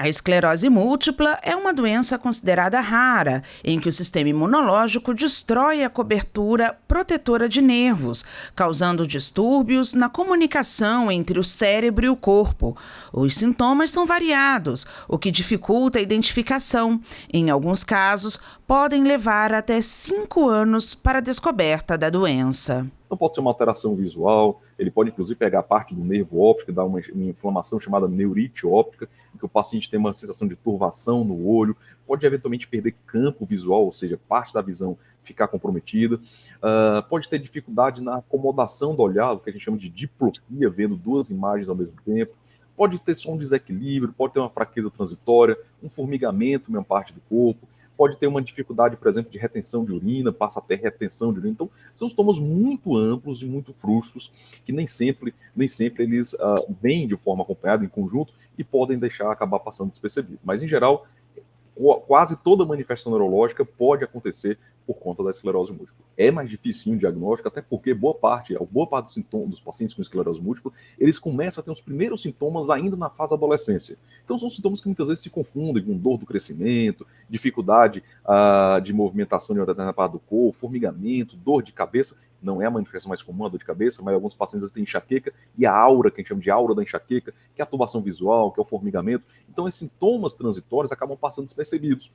A esclerose múltipla é uma doença considerada rara, em que o sistema imunológico destrói a cobertura protetora de nervos, causando distúrbios na comunicação entre o cérebro e o corpo. Os sintomas são variados, o que dificulta a identificação. Em alguns casos, podem levar até 5 anos para a descoberta da doença. Então pode ser uma alteração visual, ele pode inclusive pegar parte do nervo óptico, dar uma inflamação chamada neurite óptica, em que o paciente tem uma sensação de turvação no olho, pode eventualmente perder campo visual, ou seja, parte da visão ficar comprometida, pode ter dificuldade na acomodação do olhar, o que a gente chama de diplopia, vendo duas imagens ao mesmo tempo, pode ter só um desequilíbrio, pode ter uma fraqueza transitória, um formigamento em uma parte do corpo, pode ter uma dificuldade, por exemplo, de retenção de urina, passa a ter retenção de urina. Então, são sintomas muito amplos e muito frustros, que nem sempre eles vêm de forma acompanhada, em conjunto, e podem acabar passando despercebido. Mas, em geral, quase toda manifestação neurológica pode acontecer por conta da esclerose múltipla. É mais difícil o diagnóstico, até porque boa parte dos sintomas dos pacientes com esclerose múltipla, eles começam a ter os primeiros sintomas ainda na fase da adolescência. Então são sintomas que muitas vezes se confundem com dor do crescimento, dificuldade de movimentação de uma determinada parte do corpo, formigamento, dor de cabeça. Não é a manifestação mais comum, a dor de cabeça, mas alguns pacientes têm enxaqueca e a aura, que a gente chama de aura da enxaqueca, que é a turbação visual, que é o formigamento. Então esses sintomas transitórios acabam passando despercebidos.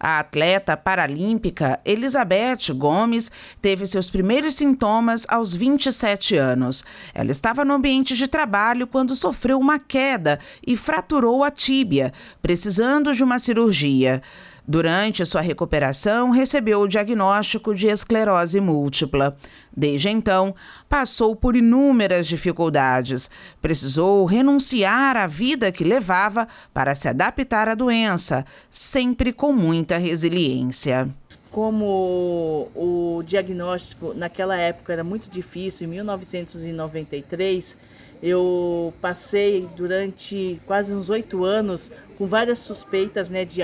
A atleta paralímpica Elizabeth Gomes teve seus primeiros sintomas aos 27 anos. Ela estava no ambiente de trabalho quando sofreu uma queda e fraturou a tíbia, precisando de uma cirurgia. Durante sua recuperação, recebeu o diagnóstico de esclerose múltipla. Desde então, passou por inúmeras dificuldades. Precisou renunciar à vida que levava para se adaptar à doença, sempre com muita resiliência. Como o diagnóstico naquela época era muito difícil, em 1993, eu passei durante quase uns 8 anos com várias suspeitas, né, de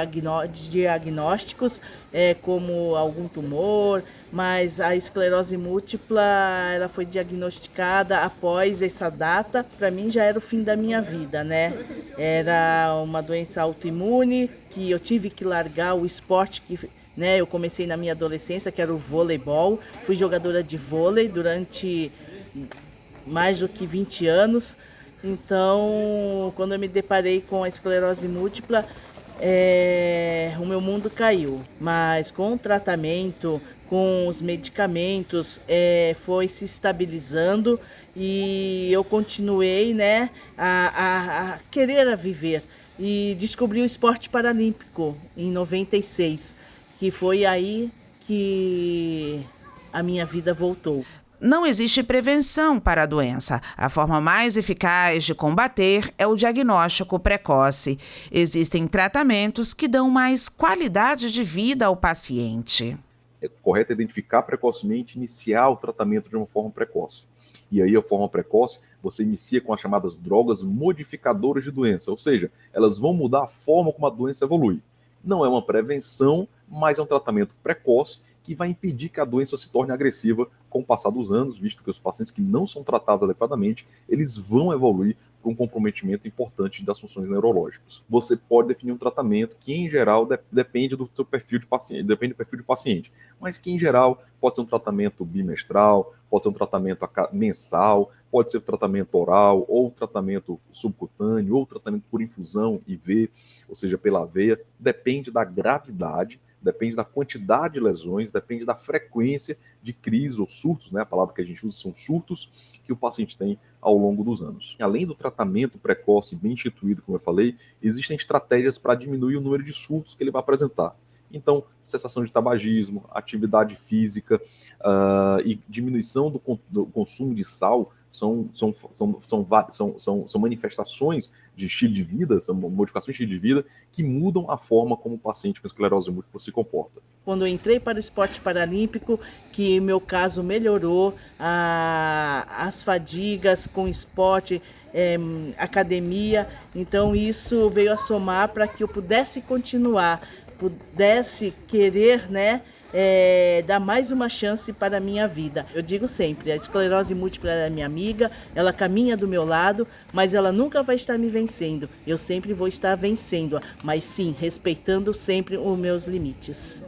diagnósticos, como algum tumor, mas a esclerose múltipla ela foi diagnosticada após essa data. Para mim já era o fim da minha vida, né? Era uma doença autoimune que eu tive que largar o esporte que eu comecei na minha adolescência, que era o voleibol. Fui jogadora de vôlei durante mais do que 20 anos. Então, quando eu me deparei com a esclerose múltipla, o meu mundo caiu. Mas com o tratamento, com os medicamentos, foi se estabilizando e eu continuei, a querer viver. E descobri o esporte paralímpico em 96, que foi aí que a minha vida voltou. Não existe prevenção para a doença. A forma mais eficaz de combater é o diagnóstico precoce. Existem tratamentos que dão mais qualidade de vida ao paciente. É correto identificar precocemente, iniciar o tratamento de uma forma precoce. E aí a forma precoce, você inicia com as chamadas drogas modificadoras de doença, ou seja, elas vão mudar a forma como a doença evolui. Não é uma prevenção, mas é um tratamento precoce que vai impedir que a doença se torne agressiva com o passar dos anos, visto que os pacientes que não são tratados adequadamente, eles vão evoluir para um comprometimento importante das funções neurológicas. Você pode definir um tratamento que, em geral, depende do seu perfil de paciente, depende do perfil de paciente, mas que, em geral, pode ser um tratamento bimestral, pode ser um tratamento mensal, pode ser um tratamento oral, ou tratamento subcutâneo, ou tratamento por infusão IV, ou seja, pela veia, depende da gravidade, depende da quantidade de lesões, depende da frequência de crise ou surtos, né? A palavra que a gente usa são surtos que o paciente tem ao longo dos anos. Além do tratamento precoce bem instituído, como eu falei, existem estratégias para diminuir o número de surtos que ele vai apresentar. Então, cessação de tabagismo, atividade física e diminuição do consumo de sal são manifestações de estilo de vida, são modificações de estilo de vida que mudam a forma como o paciente com esclerose múltipla se comporta. Quando eu entrei para o esporte paralímpico, que meu caso melhorou, as fadigas com esporte, academia, então isso veio a somar para que eu pudesse continuar, pudesse querer, dar mais uma chance para a minha vida. Eu digo sempre, a esclerose múltipla é minha amiga, ela caminha do meu lado, mas ela nunca vai estar me vencendo. Eu sempre vou estar vencendo-a, mas sim, respeitando sempre os meus limites.